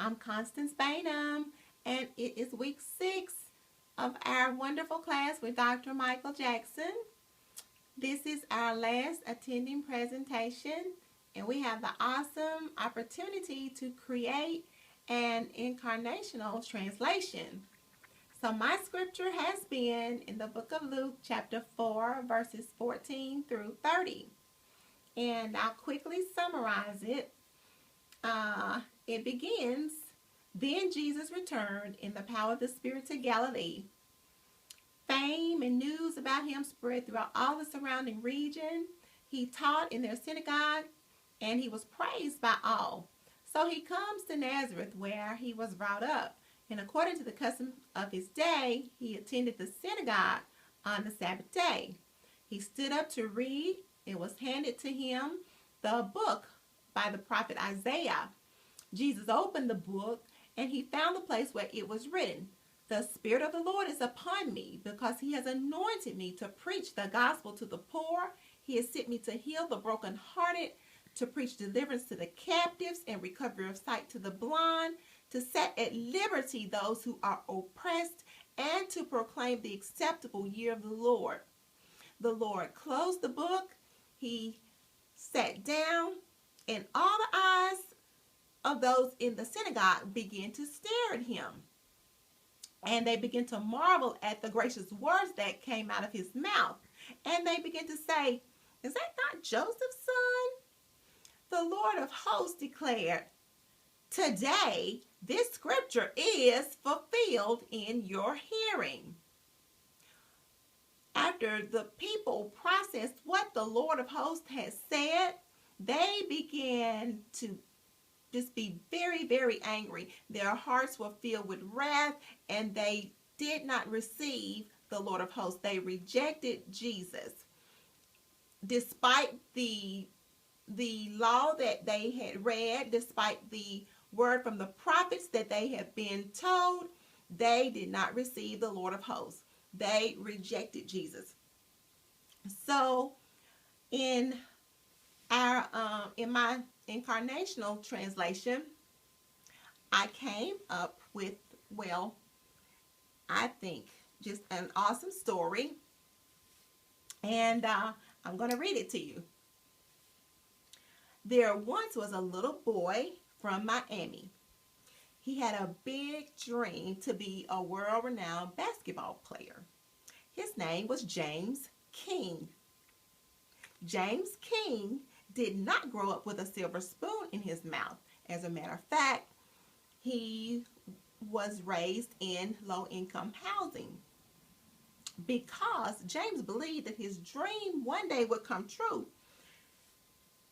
I'm Constance Bainham, and it is week 6 of our wonderful class with Dr. Michael Jackson. This is our last attending presentation, and we have the awesome opportunity to create an incarnational translation. So my scripture has been in the book of Luke, chapter 4, verses 14 through 30. And I'll quickly summarize it. It begins, then Jesus returned in the power of the Spirit to Galilee. Fame and news about him spread throughout all the surrounding region. He taught in their synagogue, and he was praised by all. So he comes to Nazareth, where he was brought up. And according to the custom of his day, he attended the synagogue on the Sabbath day. He stood up to read. It was handed to him the book by the prophet Isaiah. Jesus opened the book, and he found the place where it was written, "The Spirit of the Lord is upon me, because he has anointed me to preach the gospel to the poor. He has sent me to heal the brokenhearted, to preach deliverance to the captives and recovery of sight to the blind, to set at liberty those who are oppressed, and to proclaim the acceptable year of the Lord." The Lord closed the book. He sat down, and all the eyes of those in the synagogue began to stare at him. And they began to marvel at the gracious words that came out of his mouth. And they began to say, "Is that not Joseph's son?" The Lord of hosts declared, "Today this scripture is fulfilled in your hearing." After the people processed what the Lord of hosts had said, they began to just be very, very angry. Their hearts were filled with wrath, and they did not receive the Lord of hosts. They rejected Jesus. Despite the law that they had read, despite the word from the prophets that they had been told, they did not receive the Lord of hosts. They rejected Jesus. So in my Incarnationl Translation, I came up with, I think just an awesome story, and I'm going to read it to you. There once was a little boy from Miami. He had a big dream to be a world-renowned basketball player. His name was James King. James King did not grow up with a silver spoon in his mouth. As a matter of fact, he was raised in low-income housing because James believed that his dream one day would come true.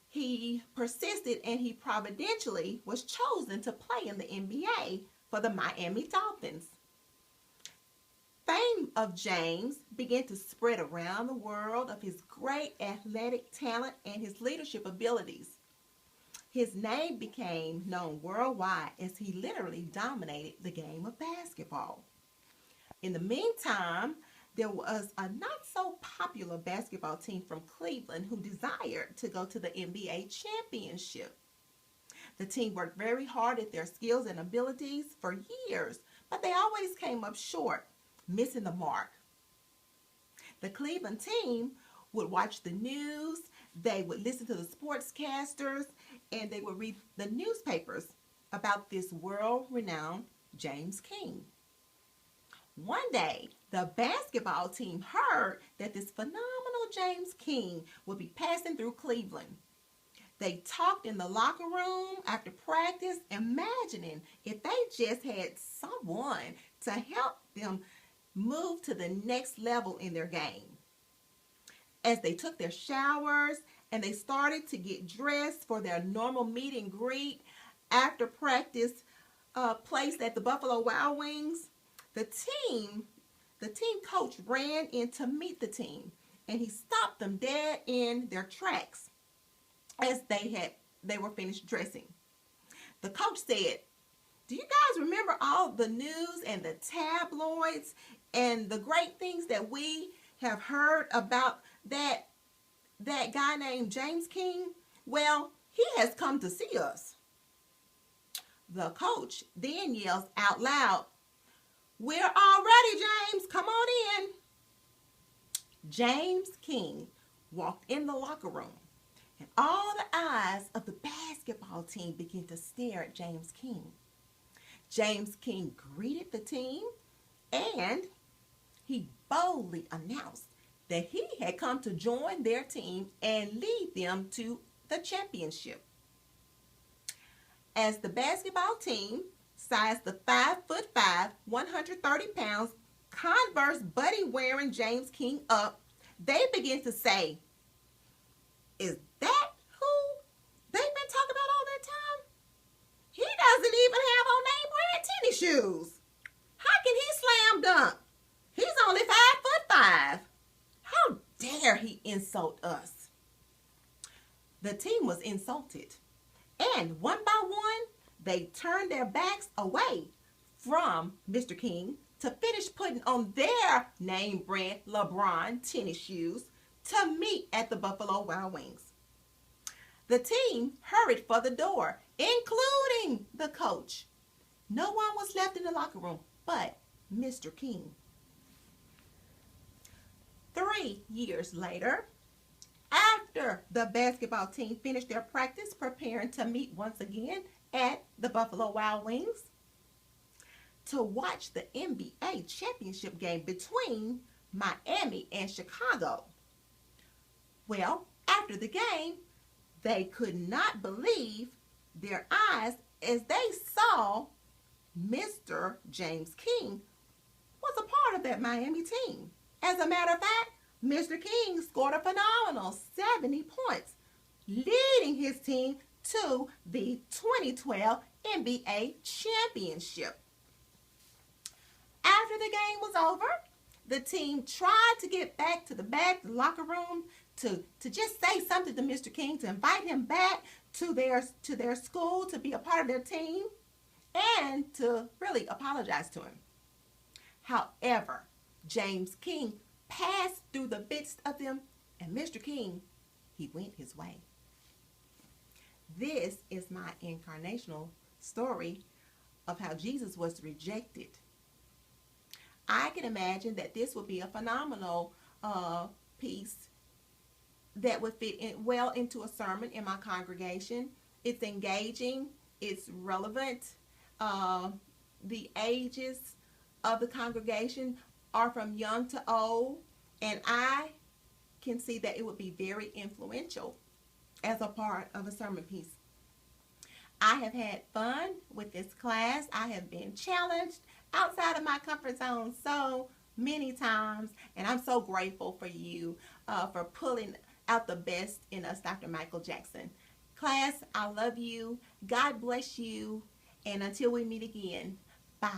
He persisted, and he providentially was chosen to play in the NBA for the Miami Dolphins. Fame of James began to spread around the world of his great athletic talent and his leadership abilities. His name became known worldwide as he literally dominated the game of basketball. In the meantime, there was a not so popular basketball team from Cleveland who desired to go to the NBA championship. The team worked very hard at their skills and abilities for years, but they always came up short, missing the mark. The Cleveland team would watch the news, they would listen to the sportscasters, and they would read the newspapers about this world-renowned James King. One day, the basketball team heard that this phenomenal James King would be passing through Cleveland. They talked in the locker room after practice, imagining if they just had someone to help them move to the next level in their game. As they took their showers and they started to get dressed for their normal meet and greet after practice placed at the Buffalo Wild Wings, the team coach ran in to meet the team, and he stopped them dead in their tracks as they were finished dressing. The coach said, "Do you guys remember all the news and the tabloids and the great things that we have heard about that guy named James King? Well, he has come to see us." The coach then yells out loud, "We're all ready, James. Come on in." James King walked in the locker room, and all the eyes of the basketball team began to stare at James King. James King greeted the team, and he boldly announced that he had come to join their team and lead them to the championship. As the basketball team sized the 5'5", 130 pounds Converse buddy wearing James King up, they began to say, "Is that who they've been talking about all that time? He doesn't even have on name brand tennis shoes. How can he slam dunk? He's only 5'5". How dare he insult us?" The team was insulted, and one by one, they turned their backs away from Mr. King to finish putting on their name brand LeBron tennis shoes to meet at the Buffalo Wild Wings. The team hurried for the door, including the coach. No one was left in the locker room but Mr. King. 3 years later, after the basketball team finished their practice preparing to meet once again at the Buffalo Wild Wings to watch the NBA championship game between Miami and Chicago. Well, after the game, they could not believe their eyes as they saw Mr. James King was a part of that Miami team. As a matter of fact, Mr. King scored a phenomenal 70 points, leading his team to the 2012 NBA championship. After the game was over, the team tried to get back to the locker room to just say something to Mr. King, to invite him back to their school to be a part of their team and to really apologize to him. However, James King passed through the midst of them, and Mr. King, he went his way. This is my incarnational story of how Jesus was rejected. I can imagine that this would be a phenomenal piece that would fit well into a sermon in my congregation. It's engaging, it's relevant. The ages of the congregation are from young to old, and I can see that it would be very influential as a part of a sermon piece. I have had fun with this class. I have been challenged outside of my comfort zone so many times, and I'm so grateful for you for pulling out the best in us, Dr. Michael Jackson. Class, I love you. God bless you, and until we meet again, bye.